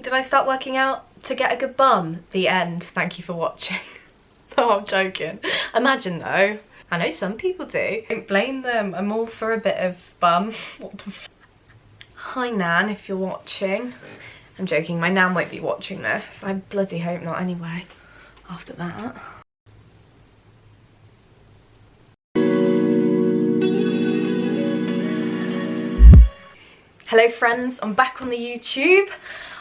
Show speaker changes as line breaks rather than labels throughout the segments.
did I start working out to get a good bum? The end. Thank you for watching. No, I'm joking. Imagine though. I know some people do. Don't blame them. I'm all for a bit of bum. What the f. Hi Nan, if you're watching. I'm joking, my Nan won't be watching this. I bloody hope not anyway, after that. Hello friends, I'm back on the YouTube.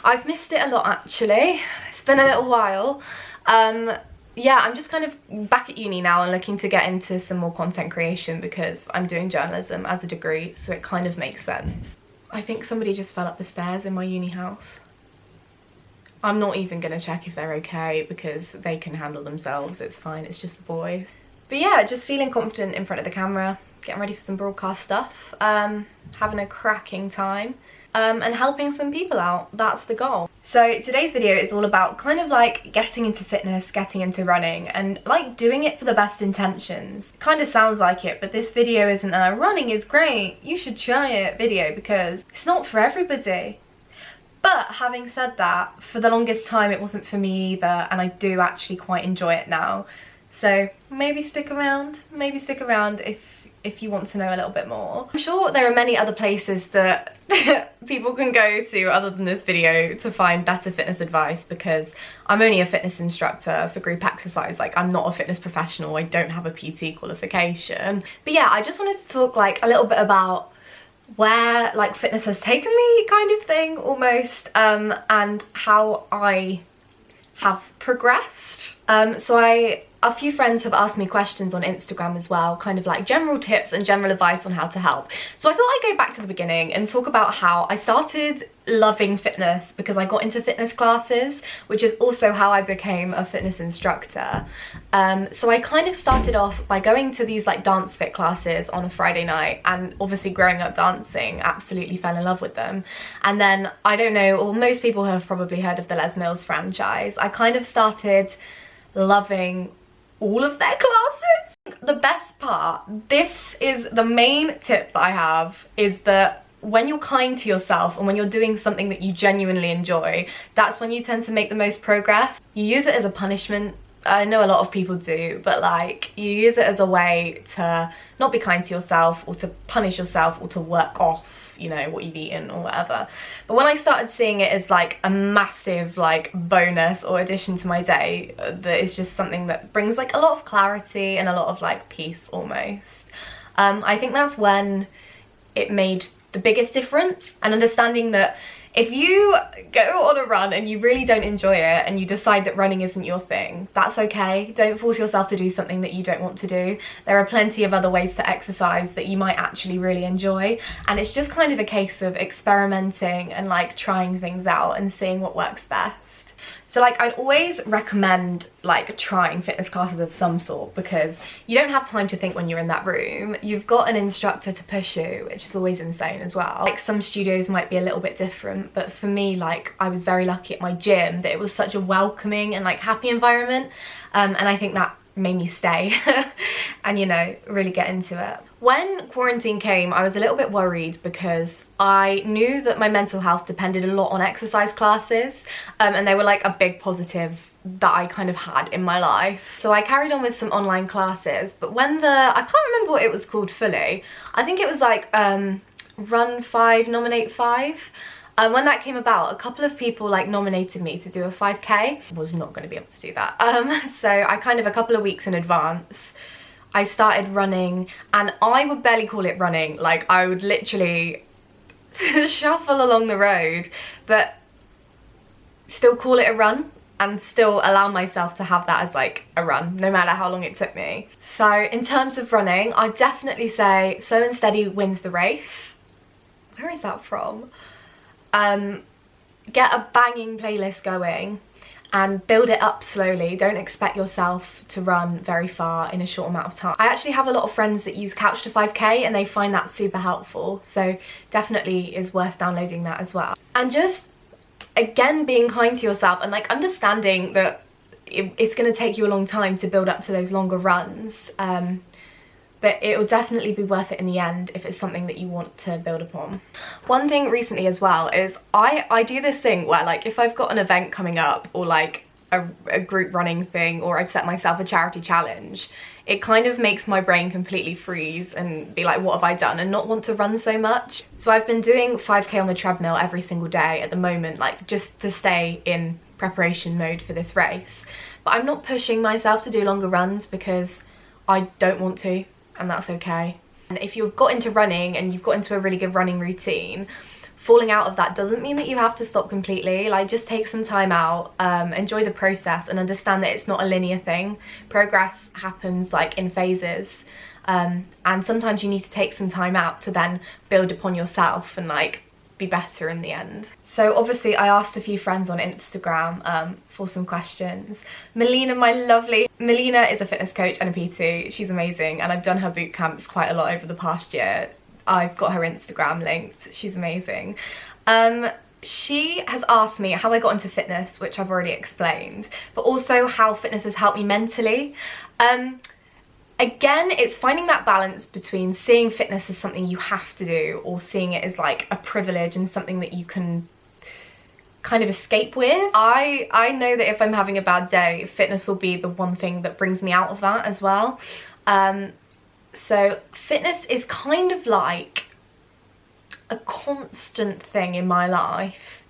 I've missed it a lot actually. It's been a little while. Yeah, I'm just kind of back at uni now and looking to get into some more content creation because I'm doing journalism as a degree, so it kind of makes sense. I think somebody just fell up the stairs in my uni house. I'm not even gonna check if they're okay because they can handle themselves, it's fine, it's just the boys. But yeah, just feeling confident in front of the camera, getting ready for some broadcast stuff, having a cracking time, and helping some people out. That's the goal. So today's video is all about kind of like getting into fitness, getting into running, and like doing it for the best intentions. It kind of sounds like it, but this video isn't a running is great, you should try it video, because it's not for everybody. But having said that, for the longest time it wasn't for me either, and I do actually quite enjoy it now. So maybe stick around if you want to know a little bit more. I'm sure there are many other places that people can go to other than this video to find better fitness advice, because I'm only a fitness instructor for group exercise. Like, I'm not a fitness professional, I don't have a PT qualification. But yeah, I just wanted to talk like a little bit about where like fitness has taken me, kind of thing almost, and how I have progressed. A few friends have asked me questions on Instagram as well, kind of like general tips and general advice on how to help. So I thought I'd go back to the beginning and talk about how I started loving fitness, because I got into fitness classes, which is also how I became a fitness instructor. So I kind of started off by going to these like dance fit classes on a Friday night, and obviously growing up dancing, absolutely fell in love with them. And then, I don't know, or most people have probably heard of the Les Mills franchise. I kind of started loving all of their classes. The best part, this is the main tip that I have, is that when you're kind to yourself and when you're doing something that you genuinely enjoy, that's when you tend to make the most progress. You use it as a punishment. I know a lot of people do, but like, you use it as a way to not be kind to yourself, or to punish yourself, or to work off, you know, what you've eaten or whatever. But when I started seeing it as like a massive like bonus or addition to my day, that is just something that brings like a lot of clarity and a lot of like peace almost, I think that's when it made the biggest difference. And understanding that if you go on a run and you really don't enjoy it, and you decide that running isn't your thing, that's okay. Don't force yourself to do something that you don't want to do. There are plenty of other ways to exercise that you might actually really enjoy, and it's just kind of a case of experimenting and like trying things out and seeing what works best. So like, I'd always recommend like trying fitness classes of some sort, because you don't have time to think when you're in that room. You've got an instructor to push you, which is always insane as well. Like, some studios might be a little bit different, but for me, like, I was very lucky at my gym that it was such a welcoming and like happy environment, and I think that made me stay and, you know, really get into it. When quarantine came, I was a little bit worried, because I knew that my mental health depended a lot on exercise classes, and they were like a big positive that I kind of had in my life. So I carried on with some online classes, but when I can't remember what it was called fully, I think it was like Run 5, Nominate 5. When that came about, a couple of people like nominated me to do a 5k. I was not going to be able to do that. So I kind of, a couple of weeks in advance, I started running, and I would barely call it running. Like, I would literally shuffle along the road, but still call it a run, and still allow myself to have that as like a run, no matter how long it took me. So in terms of running, I definitely say Slow and Steady wins the race. Where is that from? Get a banging playlist going and build it up slowly. Don't expect yourself to run very far in a short amount of time. I actually have a lot of friends that use Couch to 5k, and they find that super helpful, so definitely is worth downloading that as well. And just, again, being kind to yourself, and like understanding that it's going to take you a long time to build up to those longer runs. but it will definitely be worth it in the end if it's something that you want to build upon. One thing recently as well is I do this thing where, like, if I've got an event coming up, or like a group running thing, or I've set myself a charity challenge, it kind of makes my brain completely freeze and be like, what have I done, and not want to run so much. So I've been doing 5k on the treadmill every single day at the moment, like just to stay in preparation mode for this race. But I'm not pushing myself to do longer runs because I don't want to, and that's okay. And if you've got into running and you've got into a really good running routine, falling out of that doesn't mean that you have to stop completely. Like, just take some time out, enjoy the process, and understand that it's not a linear thing. Progress happens like in phases, and sometimes you need to take some time out to then build upon yourself and like be better in the end. So obviously I asked a few friends on Instagram for some questions. Melina, my lovely Melina, is a fitness coach and a PT. She's amazing, and I've done her boot camps quite a lot over the past year. I've got her Instagram linked. She's amazing. She has asked me how I got into fitness, which I've already explained, but also how fitness has helped me mentally. Again, it's finding that balance between seeing fitness as something you have to do, or seeing it as like a privilege and something that you can kind of escape with. I know that if I'm having a bad day, fitness will be the one thing that brings me out of that as well. So fitness is kind of like a constant thing in my life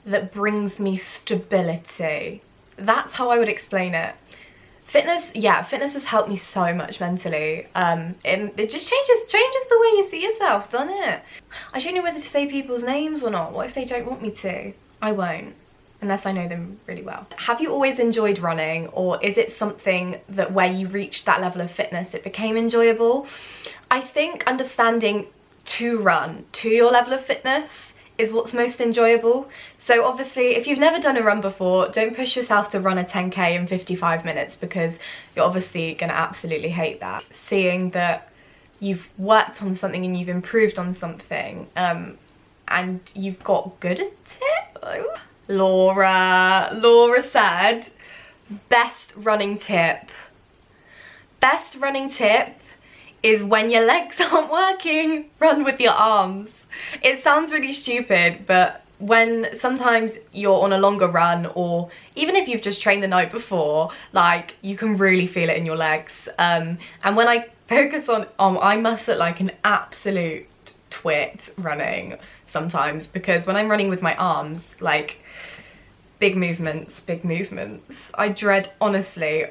that brings me stability. That's how I would explain it. Fitness has helped me so much mentally. It just changes the way you see yourself, doesn't it? I don't know whether to say people's names or not. What if they don't want me to? I won't, unless I know them really well. Have you always enjoyed running, or is it something that where you reached that level of fitness it became enjoyable? I think understanding to run to your level of fitness is what's most enjoyable. So obviously if you've never done a run before, don't push yourself to run a 10k in 55 minutes, because you're obviously gonna absolutely hate that. Seeing that you've worked on something and you've improved on something, and you've got good at it. Laura said, best running tip is when your legs aren't working, run with your arms. It sounds really stupid, but when sometimes you're on a longer run, or even if you've just trained the night before, like, you can really feel it in your legs. And when I focus on I must look like an absolute twit running sometimes, because when I'm running with my arms, like, big movements. I dread, honestly.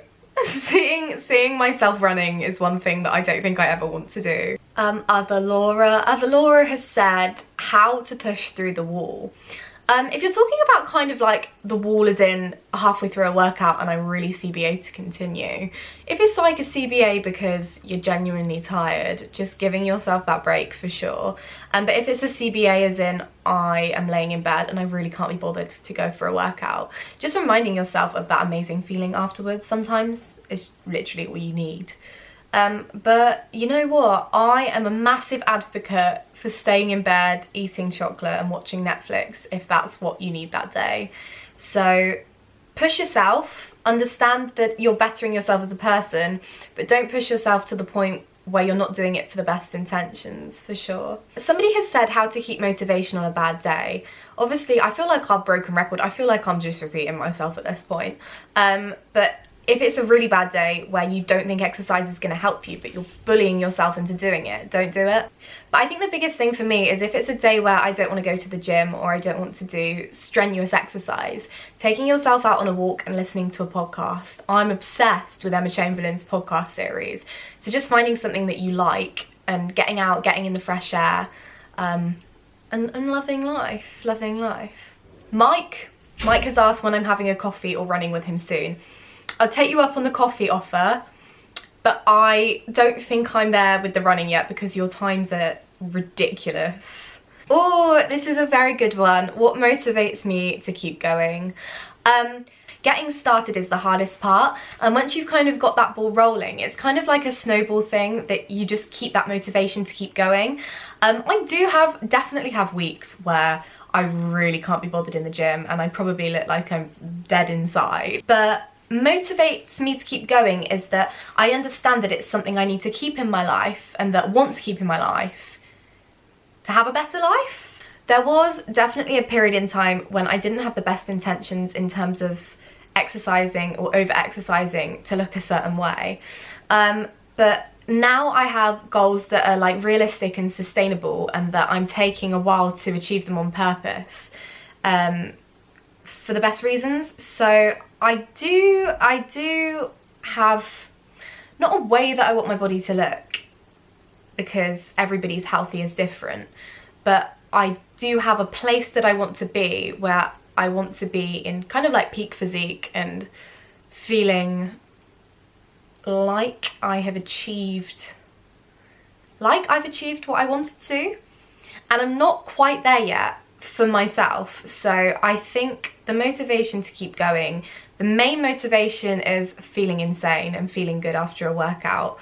Seeing myself running is one thing that I don't think I ever want to do. Other Laura has said how to push through the wall. If you're talking about kind of like the wall as in halfway through a workout and I'm really CBA to continue, if it's like a CBA because you're genuinely tired, just giving yourself that break for sure. But if it's a CBA as in I am laying in bed and I really can't be bothered to go for a workout, just reminding yourself of that amazing feeling afterwards sometimes is literally all you need. But you know what, I am a massive advocate for staying in bed, eating chocolate and watching Netflix if that's what you need that day. So push yourself, understand that you're bettering yourself as a person, but don't push yourself to the point where you're not doing it for the best intentions, for sure. Somebody has said how to keep motivation on a bad day. Obviously I feel like I've broken record, I feel like I'm just repeating myself at this point, but if it's a really bad day where you don't think exercise is going to help you, but you're bullying yourself into doing it, don't do it. But I think the biggest thing for me is if it's a day where I don't want to go to the gym or I don't want to do strenuous exercise, taking yourself out on a walk and listening to a podcast. I'm obsessed with Emma Chamberlain's podcast series. So just finding something that you like and getting out, getting in the fresh air, and loving life. Mike has asked when I'm having a coffee or running with him soon. I'll take you up on the coffee offer, but I don't think I'm there with the running yet because your times are ridiculous. Oh, this is a very good one. What motivates me to keep going? Getting started is the hardest part, and once you've kind of got that ball rolling, it's kind of like a snowball thing that you just keep that motivation to keep going. I do definitely have weeks where I really can't be bothered in the gym and I probably look like I'm dead inside, but motivates me to keep going is that I understand that it's something I need to keep in my life and that I want to keep in my life to have a better life. There was definitely a period in time when I didn't have the best intentions in terms of exercising or over-exercising to look a certain way. But now I have goals that are like realistic and sustainable, and that I'm taking a while to achieve them on purpose for the best reasons. So I do have not a way that I want my body to look, because everybody's healthy is different, but I do have a place that I want to be, where I want to be in kind of like peak physique and feeling like I've achieved what I wanted to. And I'm not quite there yet for myself. So I think the motivation to keep going, the main motivation is feeling insane and feeling good after a workout.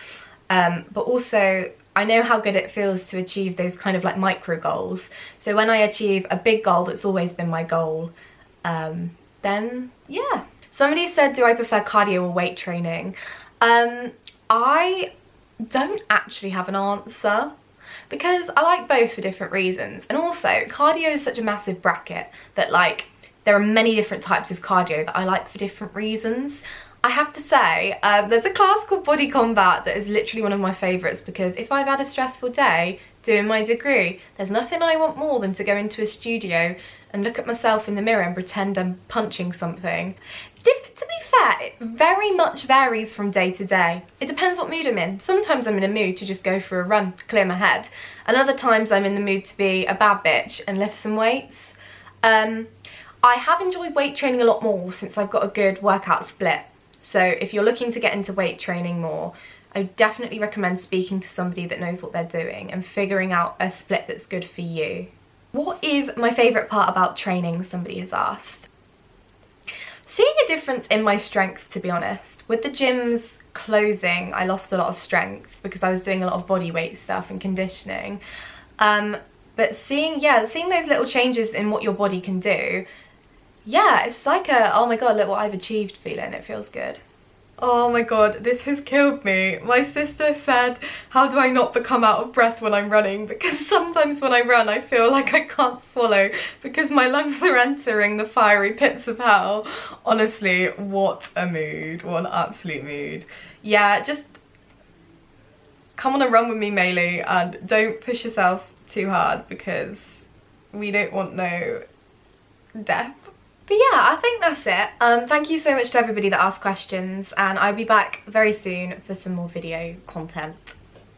But also I know how good it feels to achieve those kind of like micro goals. So when I achieve a big goal that's always been my goal, then yeah. Somebody said, do I prefer cardio or weight training? I don't actually have an answer, because I like both for different reasons. And also cardio is such a massive bracket that like there are many different types of cardio that I like for different reasons. I have to say, there's a class called Body Combat that is literally one of my favourites, because if I've had a stressful day doing my degree, there's nothing I want more than to go into a studio and look at myself in the mirror and pretend I'm punching something. To be fair, it very much varies from day to day. It depends what mood I'm in. Sometimes I'm in a mood to just go for a run, clear my head, and other times I'm in the mood to be a bad bitch and lift some weights. I have enjoyed weight training a lot more since I've got a good workout split. So if you're looking to get into weight training more, I definitely recommend speaking to somebody that knows what they're doing and figuring out a split that's good for you. What is my favourite part about training, somebody has asked. Seeing a difference in my strength, to be honest. With the gyms closing, I lost a lot of strength because I was doing a lot of body weight stuff and conditioning. But seeing those little changes in what your body can do, yeah, it's like a, oh my god, look what I've achieved feeling. It feels good. Oh my god, this has killed me. My sister said, how do I not become out of breath when I'm running? Because sometimes when I run, I feel like I can't swallow because my lungs are entering the fiery pits of hell. Honestly, what a mood. What an absolute mood. Yeah, just come on a run with me, Maylee, and don't push yourself too hard because we don't want no death. But yeah, I think that's it. Thank you so much to everybody that asked questions, and I'll be back very soon for some more video content.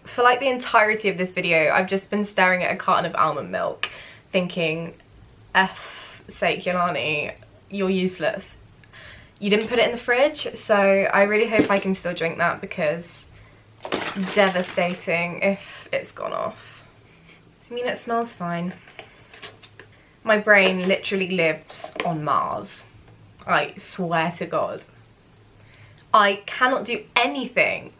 For like the entirety of this video, I've just been staring at a carton of almond milk thinking, F sake, Yolani, you're useless. You didn't put it in the fridge, so I really hope I can still drink that, because devastating if it's gone off. I mean, it smells fine. My brain literally lives on Mars. I swear to God. I cannot do anything.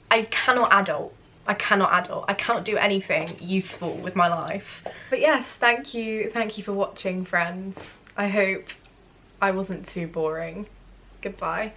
I cannot adult. I cannot do anything useful with my life. But yes, thank you for watching, friends. I hope I wasn't too boring. Goodbye.